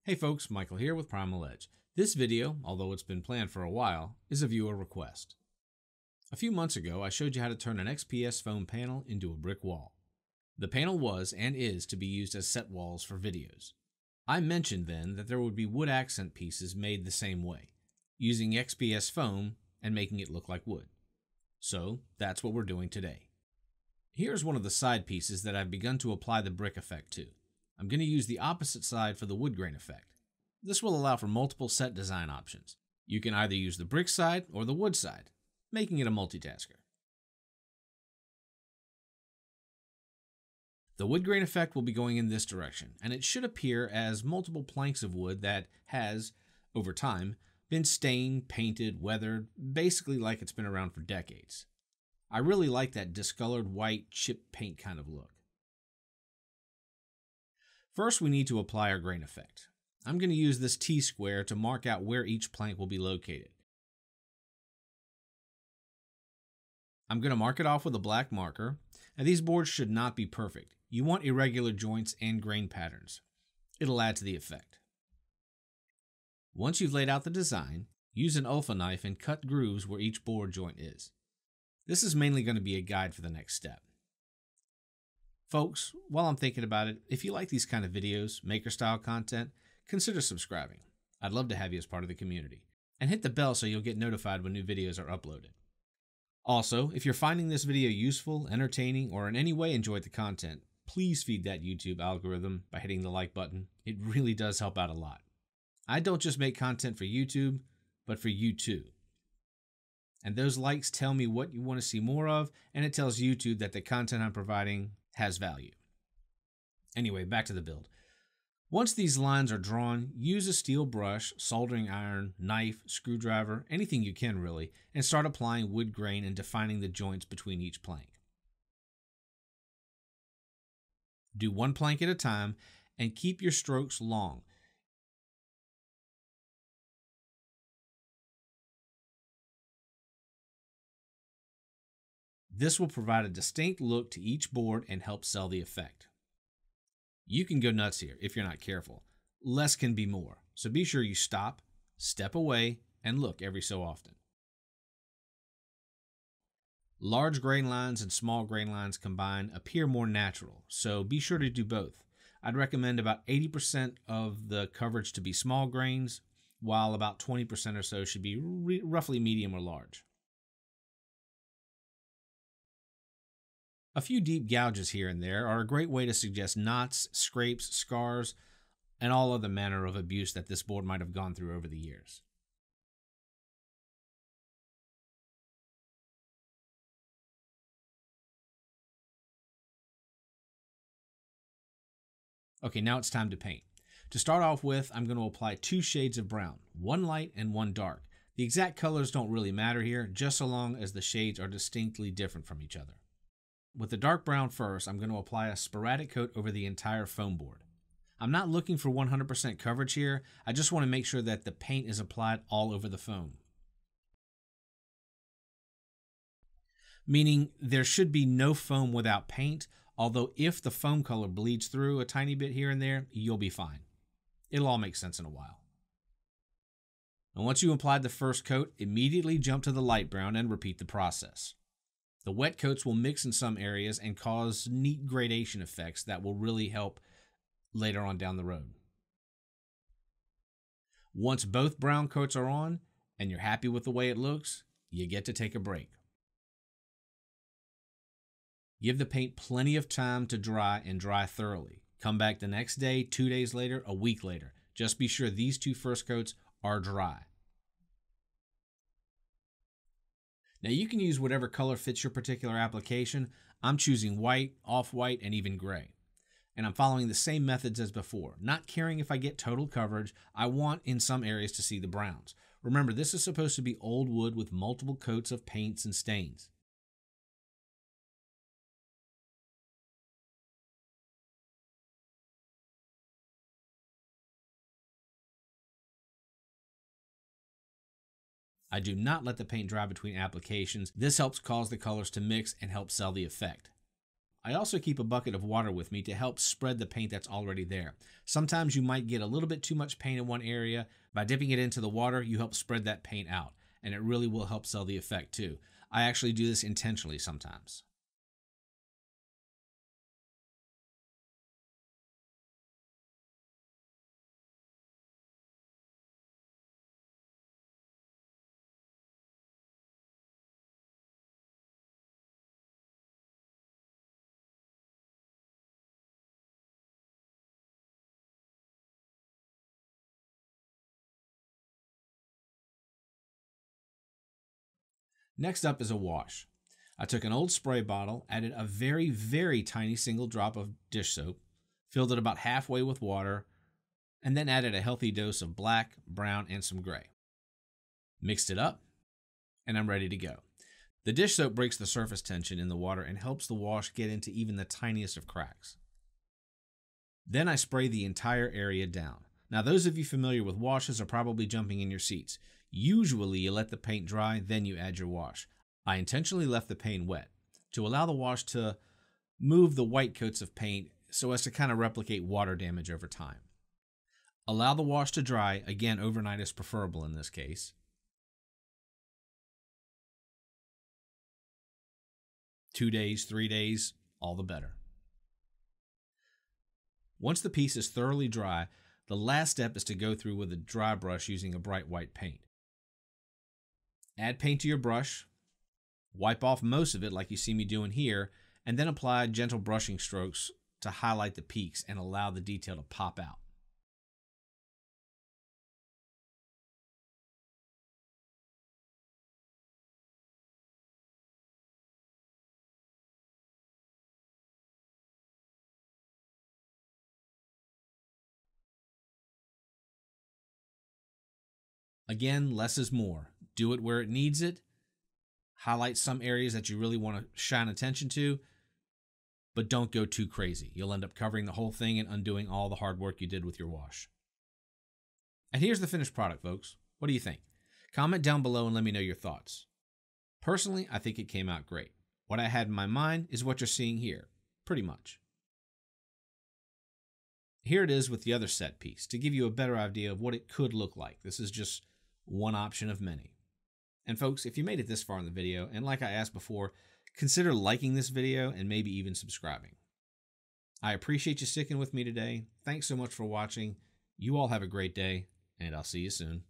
Hey folks, Michael here with Primal Edge. This video, although it's been planned for a while, is a viewer request. A few months ago, I showed you how to turn an XPS Foam panel into a brick wall. The panel was and is to be used as set walls for videos. I mentioned then that there would be wood accent pieces made the same way, using XPS Foam and making it look like wood. So that's what we're doing today. Here's one of the side pieces that I've begun to apply the brick effect to. I'm going to use the opposite side for the wood grain effect. This will allow for multiple set design options. You can either use the brick side or the wood side, making it a multitasker. The wood grain effect will be going in this direction, and it should appear as multiple planks of wood that has, over time, been stained, painted, weathered, basically like it's been around for decades. I really like that discolored white chip paint kind of look. First, we need to apply our grain effect. I'm going to use this T-square to mark out where each plank will be located. I'm going to mark it off with a black marker, and these boards should not be perfect. You want irregular joints and grain patterns. It'll add to the effect. Once you've laid out the design, use an alpha knife and cut grooves where each board joint is. This is mainly going to be a guide for the next step. Folks, while I'm thinking about it, if you like these kind of videos, maker-style content, consider subscribing. I'd love to have you as part of the community. And hit the bell so you'll get notified when new videos are uploaded. Also, if you're finding this video useful, entertaining, or in any way enjoyed the content, please feed that YouTube algorithm by hitting the like button. It really does help out a lot. I don't just make content for YouTube, but for you too. And those likes tell me what you want to see more of, and it tells YouTube that the content I'm providing has value. Anyway, back to the build. Once these lines are drawn, use a steel brush, soldering iron, knife, screwdriver, anything you can really, and start applying wood grain and defining the joints between each plank. Do one plank at a time and keep your strokes long. This will provide a distinct look to each board and help sell the effect. You can go nuts here if you're not careful. Less can be more, so be sure you stop, step away, and look every so often. Large grain lines and small grain lines combined appear more natural, so be sure to do both. I'd recommend about 80% of the coverage to be small grains, while about 20% or so should be roughly medium or large. A few deep gouges here and there are a great way to suggest knots, scrapes, scars, and all other manner of abuse that this board might have gone through over the years. Okay, now it's time to paint. To start off with, I'm going to apply two shades of brown, one light and one dark. The exact colors don't really matter here, just so long as the shades are distinctly different from each other. With the dark brown first, I'm going to apply a sporadic coat over the entire foam board. I'm not looking for 100% coverage here, I just want to make sure that the paint is applied all over the foam. Meaning there should be no foam without paint, although if the foam color bleeds through a tiny bit here and there, you'll be fine. It'll all make sense in a while. And once you applied the first coat, immediately jump to the light brown and repeat the process. The wet coats will mix in some areas and cause neat gradation effects that will really help later on down the road. Once both brown coats are on and you're happy with the way it looks, you get to take a break. Give the paint plenty of time to dry and dry thoroughly. Come back the next day, 2 days later, a week later. Just be sure these two first coats are dry. Now you can use whatever color fits your particular application. I'm choosing white, off-white, and even gray. And I'm following the same methods as before. Not caring if I get total coverage, I want in some areas to see the browns. Remember, this is supposed to be old wood with multiple coats of paints and stains. I do not let the paint dry between applications. This helps cause the colors to mix and help sell the effect. I also keep a bucket of water with me to help spread the paint that's already there. Sometimes you might get a little bit too much paint in one area. By dipping it into the water, you help spread that paint out, and it really will help sell the effect too. I actually do this intentionally sometimes. Next up is a wash. I took an old spray bottle, added a very, very tiny single drop of dish soap, filled it about halfway with water, and then added a healthy dose of black, brown, and some gray. Mixed it up, and I'm ready to go. The dish soap breaks the surface tension in the water and helps the wash get into even the tiniest of cracks. Then I spray the entire area down. Now, those of you familiar with washes are probably jumping in your seats. Usually, you let the paint dry, then you add your wash. I intentionally left the paint wet to allow the wash to move the white coats of paint so as to kind of replicate water damage over time. Allow the wash to dry. Again, overnight is preferable in this case. Two days, 3 days, all the better. Once the piece is thoroughly dry, the last step is to go through with a dry brush using a bright white paint. Add paint to your brush, wipe off most of it like you see me doing here, and then apply gentle brushing strokes to highlight the peaks and allow the detail to pop out. Again, less is more. Do it where it needs it. Highlight some areas that you really want to shine attention to, but don't go too crazy. You'll end up covering the whole thing and undoing all the hard work you did with your wash. And here's the finished product, folks. What do you think? Comment down below and let me know your thoughts. Personally, I think it came out great. What I had in my mind is what you're seeing here, pretty much. Here it is with the other set piece to give you a better idea of what it could look like. This is just one option of many. And folks, if you made it this far in the video, and like I asked before, consider liking this video and maybe even subscribing. I appreciate you sticking with me today. Thanks so much for watching. You all have a great day, and I'll see you soon.